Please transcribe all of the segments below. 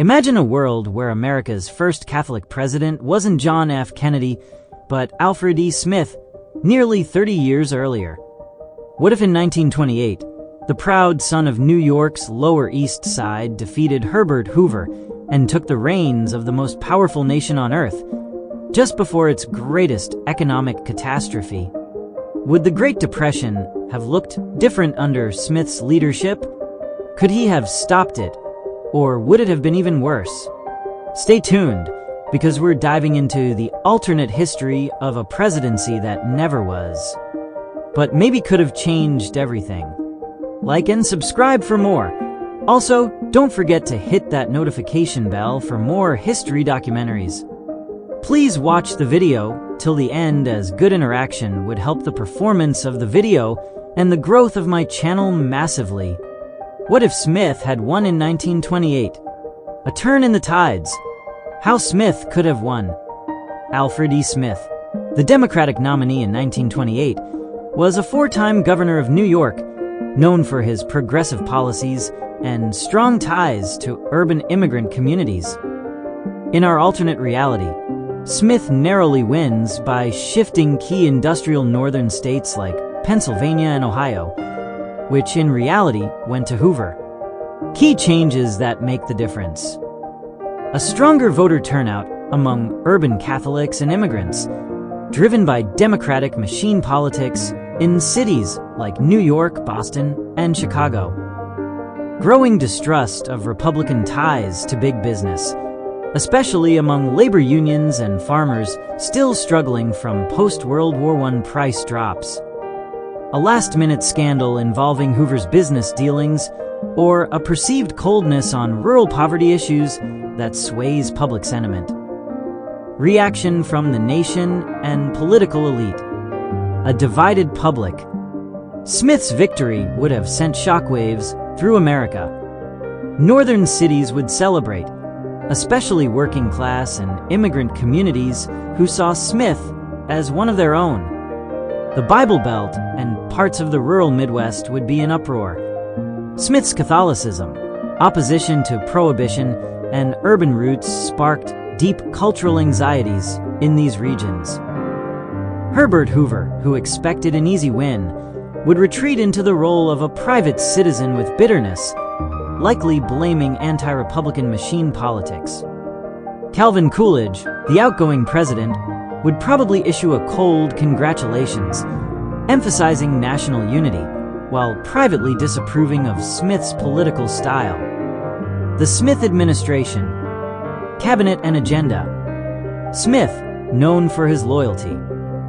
Imagine a world where America's first Catholic president wasn't John F. Kennedy, but Alfred E. Smith, nearly 30 years earlier. What if in 1928, the proud son of New York's Lower East Side defeated Herbert Hoover and took the reins of the most powerful nation on Earth, just before its greatest economic catastrophe? Would the Great Depression have looked different under Smith's leadership? Could he have stopped it? Or would it have been even worse? Stay tuned, because we're diving into the alternate history of a presidency that never was, but maybe could have changed everything. Like and subscribe for more. Also, don't forget to hit that notification bell for more history documentaries. Please watch the video till the end, as good interaction would help the performance of the video and the growth of my channel massively. What if Smith had won in 1928? A turn in the tides. How Smith could have won. Alfred E. Smith, the Democratic nominee in 1928, was a four-time governor of New York, known for his progressive policies and strong ties to urban immigrant communities. In our alternate reality, Smith narrowly wins by shifting key industrial northern states like Pennsylvania and Ohio, which in reality went to Hoover. Key changes that make the difference. A stronger voter turnout among urban Catholics and immigrants, driven by democratic machine politics in cities like New York, Boston, and Chicago. Growing distrust of Republican ties to big business, especially among labor unions and farmers still struggling from post-World War I price drops. A last-minute scandal involving Hoover's business dealings, or a perceived coldness on rural poverty issues that sways public sentiment. Reaction from the nation and political elite. A divided public. Smith's victory would have sent shockwaves through America. Northern cities would celebrate, especially working-class and immigrant communities who saw Smith as one of their own. The Bible Belt and parts of the rural Midwest would be in uproar. Smith's Catholicism, opposition to Prohibition, and urban roots sparked deep cultural anxieties in these regions. Herbert Hoover, who expected an easy win, would retreat into the role of a private citizen with bitterness, likely blaming anti-Republican machine politics. Calvin Coolidge, the outgoing president, would probably issue a cold congratulations, emphasizing national unity, while privately disapproving of Smith's political style. The Smith administration, cabinet and agenda. Smith, known for his loyalty,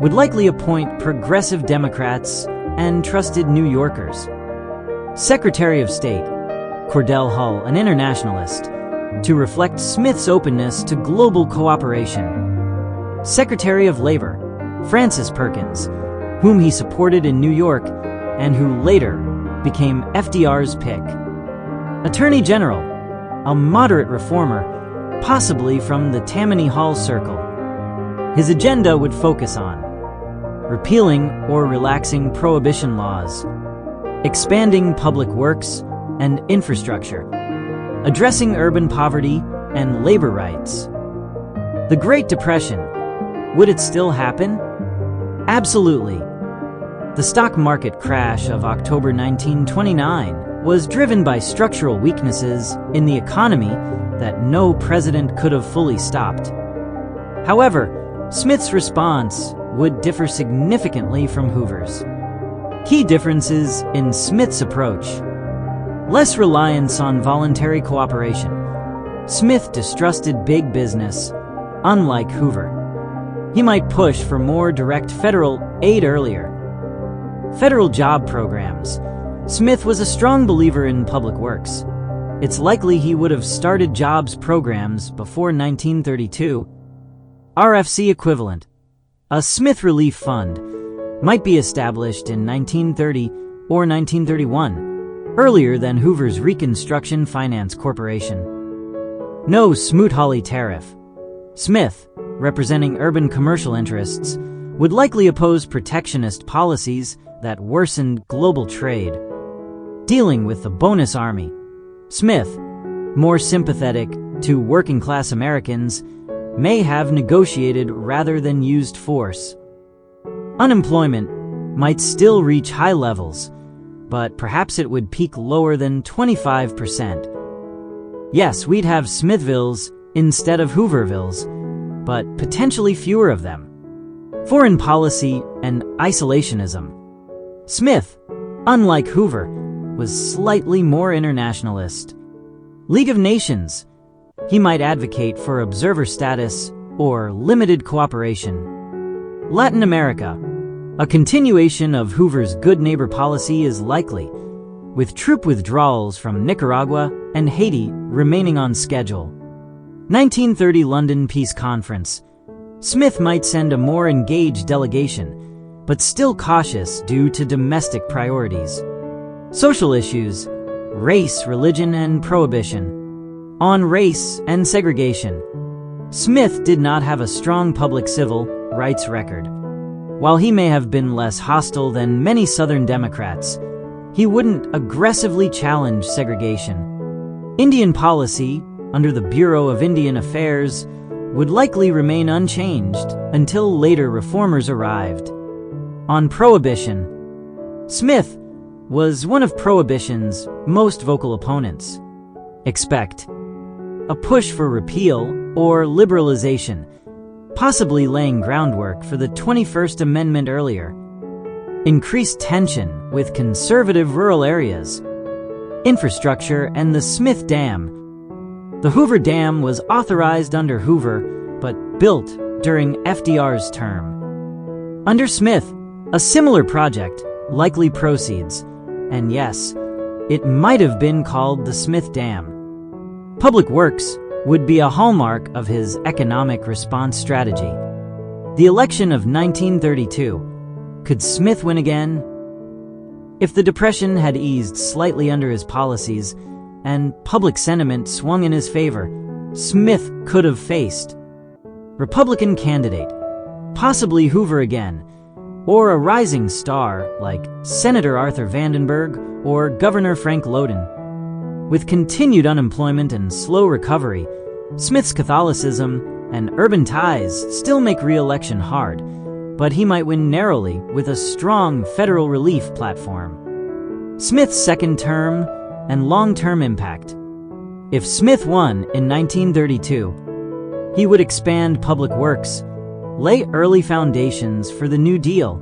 would likely appoint progressive Democrats and trusted New Yorkers. Secretary of State, Cordell Hull, an internationalist, to reflect Smith's openness to global cooperation. Secretary of Labor, Francis Perkins, whom he supported in New York and who later became FDR's pick. Attorney General, a moderate reformer, possibly from the Tammany Hall circle. His agenda would focus on repealing or relaxing prohibition laws, expanding public works and infrastructure, addressing urban poverty and labor rights. The Great Depression, would it still happen? Absolutely. The stock market crash of October 1929 was driven by structural weaknesses in the economy that no president could have fully stopped. However, Smith's response would differ significantly from Hoover's. Key differences in Smith's approach. Less reliance on voluntary cooperation. Smith distrusted big business, unlike Hoover. He might push for more direct federal aid earlier. Federal job programs. Smith was a strong believer in public works. It's likely he would have started jobs programs before 1932. RFC equivalent. A Smith Relief Fund might be established in 1930 or 1931, earlier than Hoover's Reconstruction Finance Corporation. No Smoot-Hawley tariff. Smith, representing urban commercial interests, would likely oppose protectionist policies that worsened global trade. Dealing with the bonus army. Smith, more sympathetic to working-class Americans may have negotiated rather than used force. Unemployment might still reach high levels, but perhaps it would peak lower than 25%. Yes, we'd have Smithvilles instead of Hoovervilles, but potentially fewer of them. Foreign policy and isolationism. Smith, unlike Hoover, was slightly more internationalist. League of Nations. He might advocate for observer status or limited cooperation. Latin America. A continuation of Hoover's good neighbor policy is likely, with troop withdrawals from Nicaragua and Haiti remaining on schedule. 1930 London Peace Conference. Smith might send a more engaged delegation, but still cautious due to domestic priorities. Social issues, race, religion, and prohibition. On race and segregation, Smith did not have a strong public civil rights record. While he may have been less hostile than many Southern Democrats, he wouldn't aggressively challenge segregation. Indian policy, under the Bureau of Indian Affairs, would likely remain unchanged until later reformers arrived. On Prohibition, Smith was one of Prohibition's most vocal opponents. Expect a push for repeal or liberalization, possibly laying groundwork for the 21st Amendment earlier. Increased tension with conservative rural areas. Infrastructure and the Smith Dam. The Hoover Dam was authorized under Hoover, but built during FDR's term. Under Smith, a similar project likely proceeds, and yes, it might have been called the Smith Dam. Public works would be a hallmark of his economic response strategy. The election of 1932. Could Smith win again? If the Depression had eased slightly under his policies and public sentiment swung in his favor, Smith could have faced Republican candidate, possibly Hoover again, or a rising star like Senator Arthur Vandenberg or Governor Frank Lowden. With continued unemployment and slow recovery, Smith's Catholicism and urban ties still make re-election hard, but he might win narrowly with a strong federal relief platform. Smith's second term and long-term impact. If Smith won in 1932, he would expand public works, lay early foundations for the New Deal.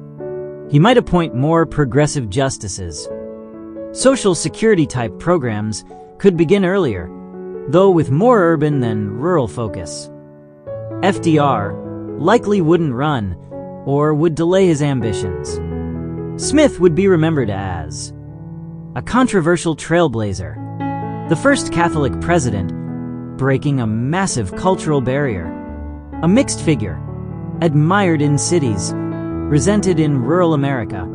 He might appoint more progressive justices. Social security-type programs could begin earlier, though with more urban than rural focus. FDR likely wouldn't run or would delay his ambitions. Smith would be remembered as a controversial trailblazer, the first Catholic president breaking a massive cultural barrier, a mixed figure, admired in cities, resented in rural America.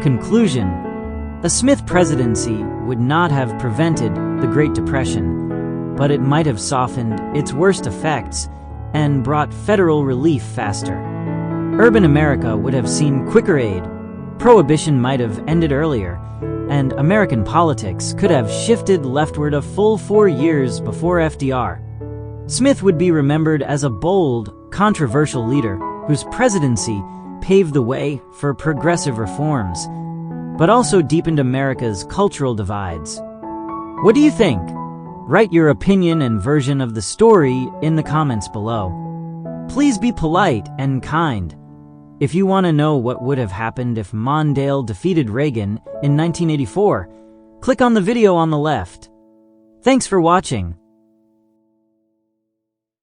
Conclusion: a Smith presidency would not have prevented the Great Depression, but it might have softened its worst effects and brought federal relief faster. Urban America would have seen quicker aid, Prohibition might have ended earlier, and American politics could have shifted leftward a full 4 years before FDR. Smith would be remembered as a bold, controversial leader whose presidency paved the way for progressive reforms, but also deepened America's cultural divides. What do you think? Write your opinion and version of the story in the comments below. Please be polite and kind. If you want to know what would have happened if Mondale defeated Reagan in 1984, click on the video on the left. Thanks for watching.